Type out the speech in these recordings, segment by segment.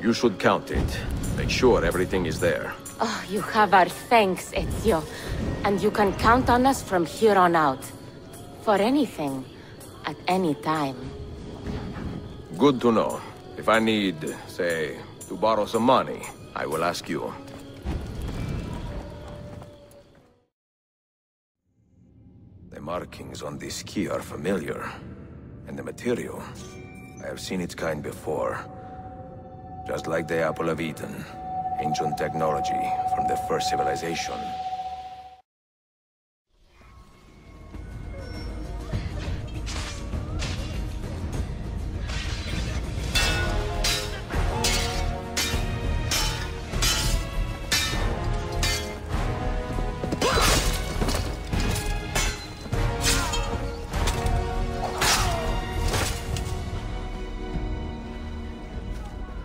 You should count it. Make sure everything is there. Oh, you have our thanks, Ezio. And you can count on us from here on out. For anything. At any time. Good to know. If I need, say, to borrow some money, I will ask you. The markings on this key are familiar. And the material. I have seen its kind before. Just like the Apple of Eden. Ancient technology from the first civilization.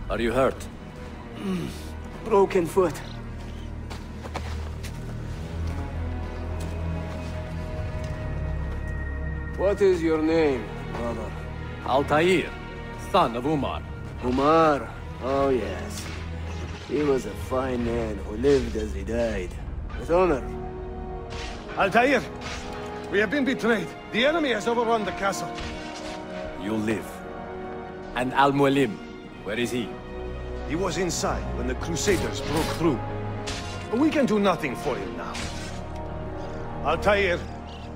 Are you hurt? Broken foot. What is your name, brother? Altair, son of Umar. Umar. Oh, yes. He was a fine man who lived as he died. With honor. Altair! We have been betrayed. The enemy has overrun the castle. You live. And Al-Mualim, where is he? He was inside when the Crusaders broke through. But we can do nothing for him now. Altair,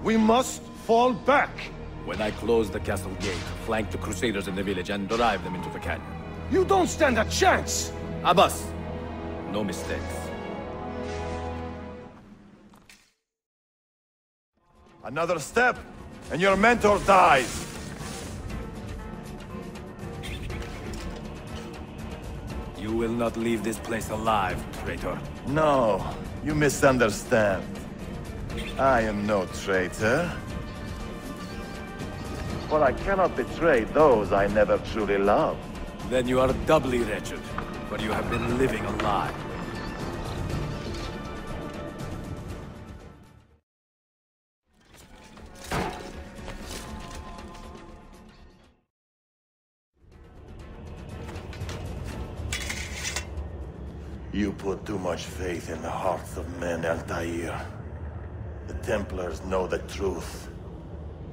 we must fall back. When I close the castle gate, flank the Crusaders in the village and drive them into the canyon. You don't stand a chance! Abbas, no mistakes. Another step, and your mentor dies! You will not leave this place alive, traitor. No, you misunderstand. I am no traitor. But I cannot betray those I never truly loved. Then you are doubly wretched, for you have been living a lie. You put too much faith in the hearts of men, Altair. The Templars know the truth.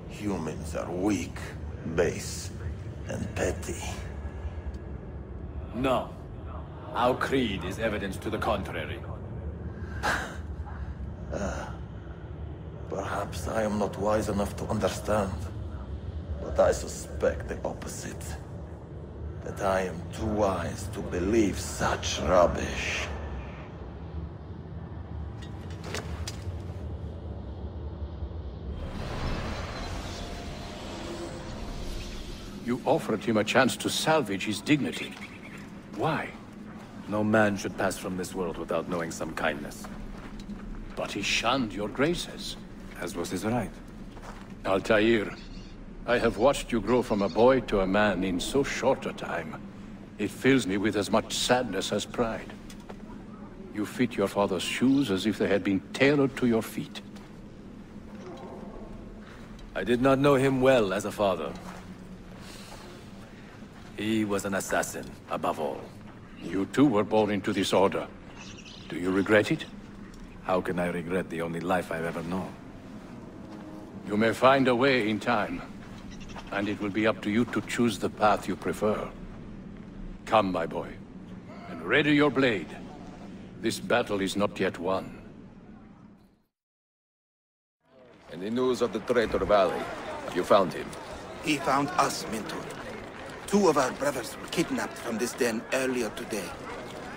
Humans are weak, base, and petty. No. Our creed is evidence to the contrary. Perhaps I am not wise enough to understand. But I suspect the opposite. That I am too wise to believe such rubbish. You offered him a chance to salvage his dignity. Why? No man should pass from this world without knowing some kindness. But he shunned your graces. As was his right. Altair, I have watched you grow from a boy to a man in so short a time. It fills me with as much sadness as pride. You fit your father's shoes as if they had been tailored to your feet. I did not know him well as a father. He was an assassin, above all. You too were born into this order. Do you regret it? How can I regret the only life I've ever known? You may find a way in time. And it will be up to you to choose the path you prefer. Come, my boy, and ready your blade. This battle is not yet won. And the news of the traitor Valley. You found him. He found us, Mentor. 2 of our brothers were kidnapped from this den earlier today.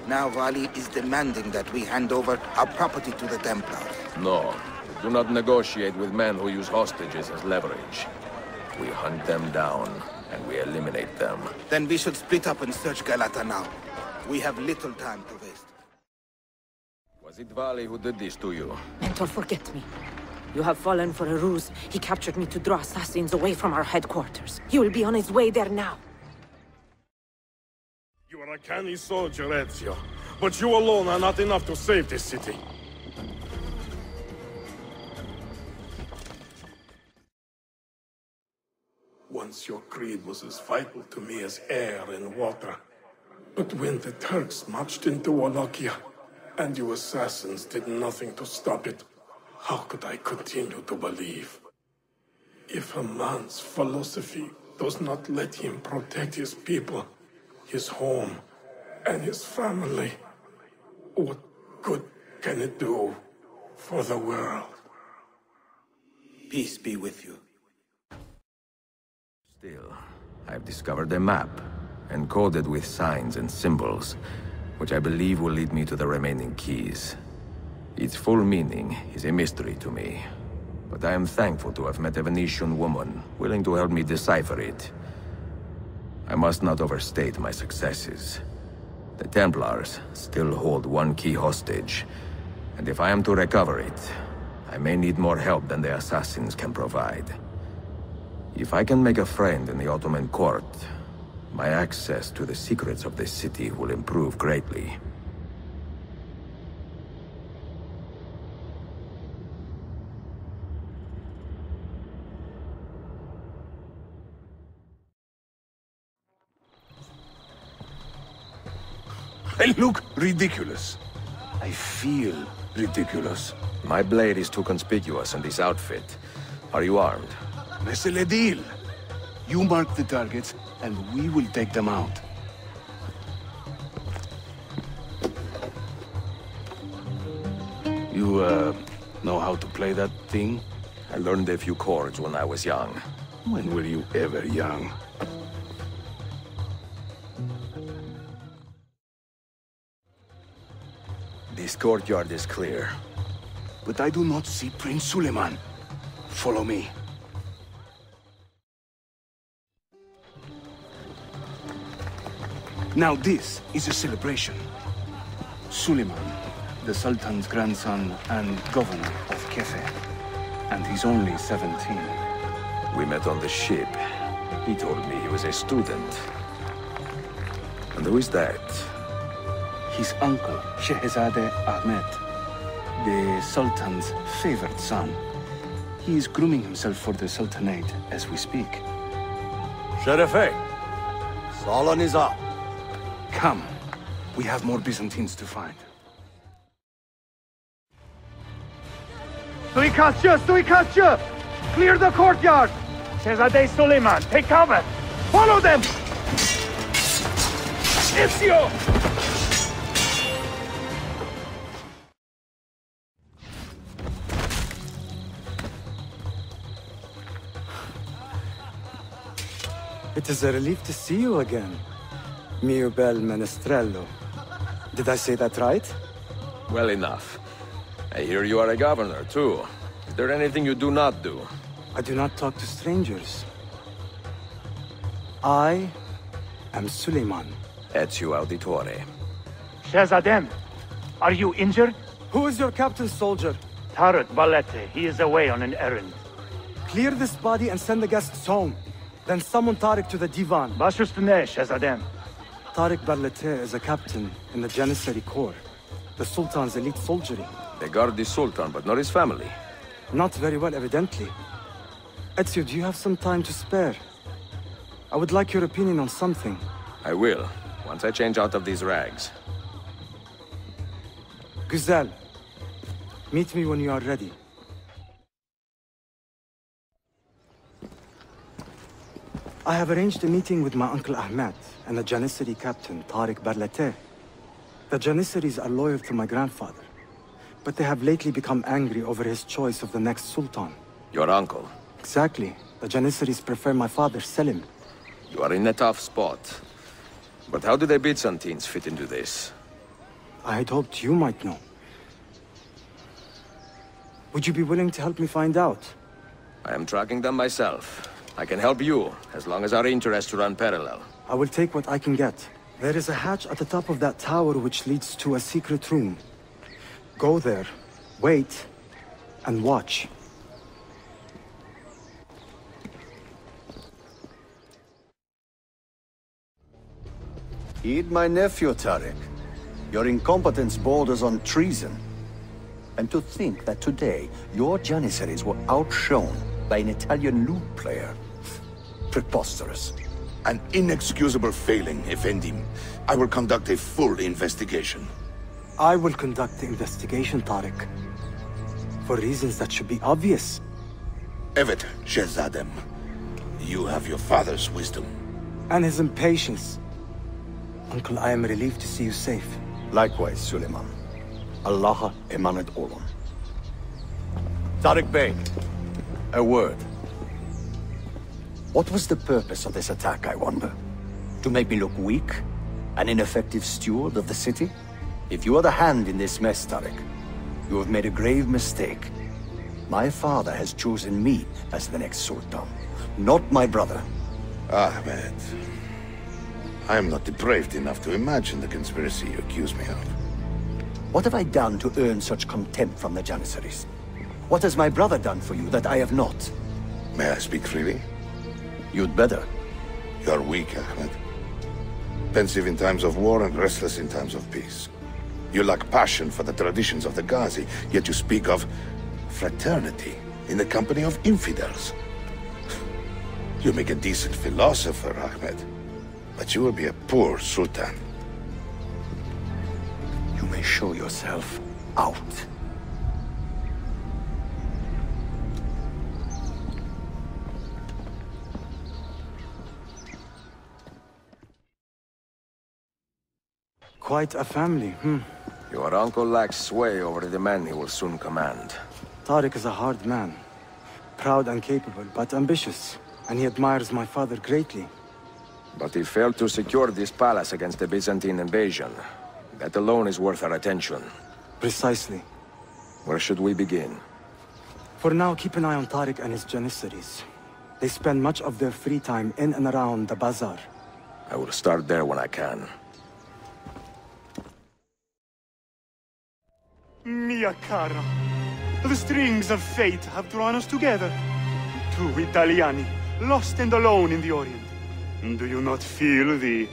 Now Vali is demanding that we hand over our property to the Templars. No. Do not negotiate with men who use hostages as leverage. We hunt them down, and we eliminate them. Then we should split up and search Galata now. We have little time to waste. Was it Vali who did this to you? Mentor, forget me. You have fallen for a ruse. He captured me to draw assassins away from our headquarters. He will be on his way there now. You are a canny soldier, Ezio. But you alone are not enough to save this city. Once your creed was as vital to me as air and water. But when the Turks marched into Wallachia, and you assassins did nothing to stop it, how could I continue to believe? If a man's philosophy does not let him protect his people, his home, and his family, what good can it do for the world? Peace be with you. Still, I've discovered a map, encoded with signs and symbols, which I believe will lead me to the remaining keys. Its full meaning is a mystery to me, but I am thankful to have met a Venetian woman willing to help me decipher it. I must not overstate my successes. The Templars still hold one key hostage, and if I am to recover it, I may need more help than the assassins can provide. If I can make a friend in the Ottoman court, my access to the secrets of this city will improve greatly. I look ridiculous. I feel ridiculous. My blade is too conspicuous in this outfit. Are you armed? C'est le deal. You mark the targets, and we will take them out. You, know how to play that thing? I learned a few chords when I was young. When were you ever young? This courtyard is clear. But I do not see Prince Suleiman. Follow me. Now this is a celebration. Suleiman, the Sultan's grandson and governor of Kefe. And he's only 17. We met on the ship. He told me he was a student. And who is that? His uncle, Shehzade Ahmed, the Sultan's favored son. He is grooming himself for the Sultanate as we speak. Sherife, Salon is up. Come. We have more Byzantines to find. Suikatçı! Clear the courtyard! Shehzade Suleiman, take cover! Follow them! Ezio! It is a relief to see you again, mio bel menestrello. Did I say that right? Well enough. I hear you are a governor, too. Is there anything you do not do? I do not talk to strangers. I am Suleiman. Ezio Auditore. Shehzadem, are you injured? Who is your captain, soldier? Tarek Balete, he is away on an errand. Clear this body and send the guests home. Then summon Tarek to the divan. Baş üstüne, Shehzadem. Tarek Altair is a captain in the Janissary Corps, the Sultan's elite soldiery. They guard the Sultan, but not his family. Not very well, evidently. Ezio, do you have some time to spare? I would like your opinion on something. I will, once I change out of these rags. Güzel. Meet me when you are ready. I have arranged a meeting with my uncle Ahmed and the Janissary captain, Tarek Barlate. The Janissaries are loyal to my grandfather, but they have lately become angry over his choice of the next Sultan. Your uncle? Exactly. The Janissaries prefer my father, Selim. You are in a tough spot. But how do the Byzantines fit into this? I had hoped you might know. Would you be willing to help me find out? I am tracking them myself. I can help you, as long as our interests run parallel. I will take what I can get. There is a hatch at the top of that tower which leads to a secret room. Go there, wait, and watch. Heed my nephew, Tarek. Your incompetence borders on treason. And to think that today, your Janissaries were outshone by an Italian lute player. Preposterous. An inexcusable failing, Effendim. I will conduct a full investigation. I will conduct the investigation, Tariq. For reasons that should be obvious. Evet, Shehzadem. You have your father's wisdom. And his impatience. Uncle, I am relieved to see you safe. Likewise, Suleiman. Allah emanat olun. Tariq Bey, a word. What was the purpose of this attack, I wonder? To make me look weak? An ineffective steward of the city? If you are the hand in this mess, Tariq, you have made a grave mistake. My father has chosen me as the next Sultan, not my brother. Ahmed, I am not depraved enough to imagine the conspiracy you accuse me of. What have I done to earn such contempt from the Janissaries? What has my brother done for you that I have not? May I speak freely? You'd better. You are weak, Ahmed. Pensive in times of war and restless in times of peace. You lack passion for the traditions of the Ghazi, yet you speak of fraternity in the company of infidels. You make a decent philosopher, Ahmed, but you will be a poor sultan. You may show yourself out. Quite a family, Your uncle lacks sway over the men he will soon command. Tariq is a hard man. Proud and capable, but ambitious. And he admires my father greatly. But he failed to secure this palace against the Byzantine invasion. That alone is worth our attention. Precisely. Where should we begin? For now, keep an eye on Tariq and his Janissaries. They spend much of their free time in and around the bazaar. I will start there when I can. Mia cara, the strings of fate have drawn us together. Two Italiani, lost and alone in the Orient. Do you not feel the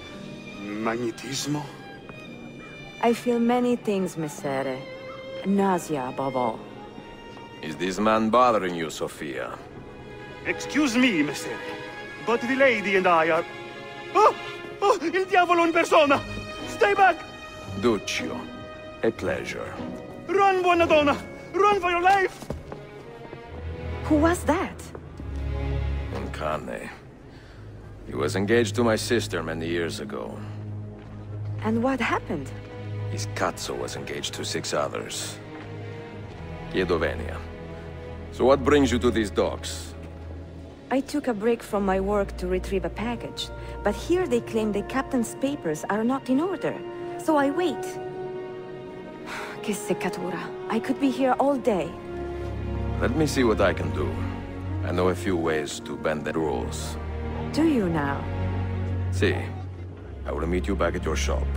magnetismo? I feel many things, Messere. Nausea above all. Is this man bothering you, Sophia? Excuse me, Messere, but the lady and I are... Oh! Oh, il diavolo in persona! Stay back! Duccio, a pleasure. Run, buona donna! Run for your life! Who was that? Uncane. He was engaged to my sister many years ago. And what happened? His Cazzo was engaged to 6 others. Chiedovenia. So what brings you to these docks? I took a break from my work to retrieve a package, but here they claim the captain's papers are not in order, so I wait. Che seccatura. I could be here all day. Let me see what I can do. I know a few ways to bend the rules. Do you now? See, I will meet you back at your shop.